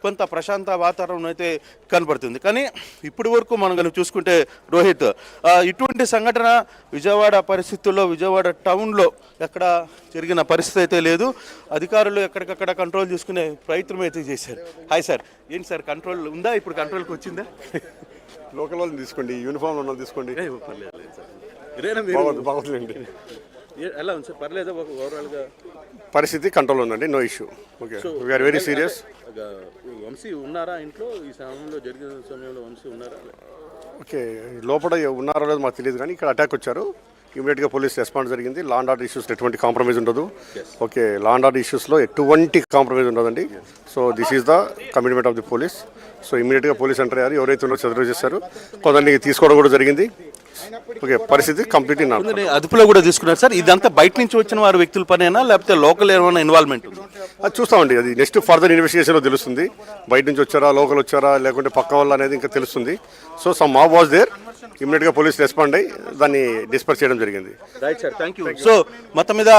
కొంత ప్రశాంత వాతావరణం అయితే కనపడుతుంది. కానీ ఇప్పటి వరకు మనం కనుక చూసుకుంటే రోహిత్, ఇటువంటి సంఘటన విజయవాడ పరిస్థితుల్లో విజయవాడ టౌన్లో ఎక్కడ జరిగిన పరిస్థితి అయితే లేదు. అధికారులు ఎక్కడికక్కడ కంట్రోల్ చేసుకునే ప్రయత్నం అయితే చేశారు. హాయ్ సార్, ఏంటి సార్ కంట్రోల్ ఉందా? ఇప్పుడు కంట్రోల్కి వచ్చిందా? లోకల్ వాళ్ళని తీసుకోండి, యూనిఫామ్ ఉన్న తీసుకోండి. బాగుందండి. ఎలా ఉంది సార్? పర్లేదా ఓవరాల్గా? పరిస్థితి కంట్రోల్ ఉందండి, no issue. Okay, we are very serious. Vamsi ఉన్నారా ఇంట్లో? ఈ సమయంలో జరిగిన సమయంలో వంశీ ఉన్నారా? ఓకే, లోపల ఉన్నారో లేదో మాకు తెలియదు, కానీ ఇక్కడ అటాక్ వచ్చారు. ఇమీడియట్గా పోలీస్ రెస్పాన్స్ జరిగింది. లా అండ్ ఆర్డర్ ఇష్యూస్లో ఎటువంటి కాంప్రమైజ్ ఉండదు. ఓకే, లా అండ్ ఆర్డర్ ఇష్యూస్లో ఎటువంటి కాంప్రమైజ్ ఉండదండి. So this is the commitment of the police. So ఇమీడియట్గా పోలీస్ ఎంటర్ అయ్యారు. ఎవరైతే ఉన్నారో చదువు చేశారు, కొందరిని తీసుకోవడం కూడా జరిగింది. ఓకే, పరిస్థితి కంప్లీట్లీ అదుపులో కూడా తీసుకున్నారు సార్. ఇదంతా బయట నుంచి వచ్చిన వారి వ్యక్తుల పనేనా లేకపోతే లోకల్ ఏమైనా ఇన్వాల్వ్మెంట్ ఉంది? అది చూస్తామండి, అది నెక్స్ట్ ఫర్దర్ ఇన్వెస్టిగేషన్లో తెలుస్తుంది. బయట నుంచి వచ్చారా, లోకల్ వచ్చారా, లేకుంటే పక్క వాళ్ళు అనేది ఇంకా తెలుస్తుంది. So some mob was there. ఇమీడియట్గా పోలీస్ రెస్పాండ్ అయ్యి దాన్ని డిస్పర్స్ చేయడం జరిగింది. Right sir, thank you. So మొత్తం మీద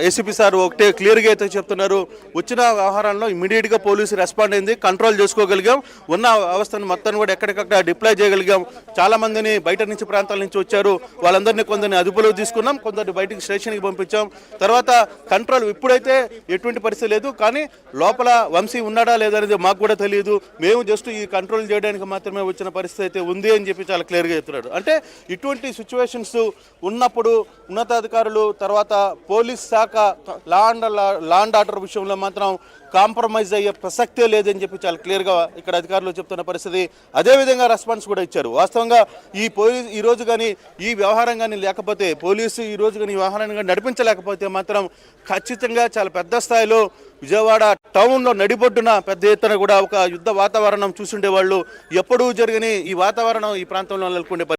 ఏసీపీ సార్ ఒకటే క్లియర్గా అయితే చెప్తున్నారు, వచ్చిన వ్యవహారంలో ఇమీడియట్గా పోలీసు రెస్పాండ్ అయింది, కంట్రోల్ చేసుకోగలిగాం, ఉన్న వ్యవస్థను మొత్తాన్ని కూడా ఎక్కడికక్కడ డిప్లాయ్ చేయగలిగాం. చాలా మందిని బయట నుంచి ప్రాంతాల నుంచి వచ్చారు, వాళ్ళందరినీ కొందరిని అదుపులో తీసుకున్నాం, కొందరిని బయటికి స్టేషన్కి పంపించాం. తర్వాత కంట్రోల్ ఇప్పుడైతే ఎటువంటి పరిస్థితి లేదు, కానీ లోపల వంశీ ఉన్నాడా లేదా అనేది మాకు కూడా తెలియదు. మేము జస్ట్ ఈ కంట్రోల్ చేయడానికి మాత్రమే వచ్చిన పరిస్థితి అయితే ఉంది అని చెప్పి చాలా క్లియర్గా చెప్తున్నాడు. అంటే ఇటువంటి సిచ్యువేషన్స్ ఉన్నప్పుడు ఉన్నతాధికారులు తర్వాత పోలీస్ శాఖ లా అండ్ ఆర్డర్ విషయంలో మాత్రం కాంప్రమైజ్ అయ్యే ప్రసక్తే లేదని చెప్పి చాలా క్లియర్గా ఇక్కడ అధికారులు చెప్తున్న పరిస్థితి. అదేవిధంగా రెస్పాన్స్ కూడా ఇచ్చారు. వాస్తవంగా ఈ రోజు కానీ ఈ వ్యవహారం కానీ లేకపోతే, పోలీసు ఈ రోజు కానీ ఈ వ్యవహారాన్ని కానీ నడిపించలేకపోతే మాత్రం ఖచ్చితంగా చాలా పెద్ద స్థాయిలో విజయవాడ టౌన్లో నడిబొడ్డున పెద్ద ఎత్తున కూడా ఒక యుద్ధ వాతావరణం చూసుండే వాళ్ళు. ఎప్పుడూ జరిగిన ఈ వాతావరణం ఈ ప్రాంతంలో నెలకొండే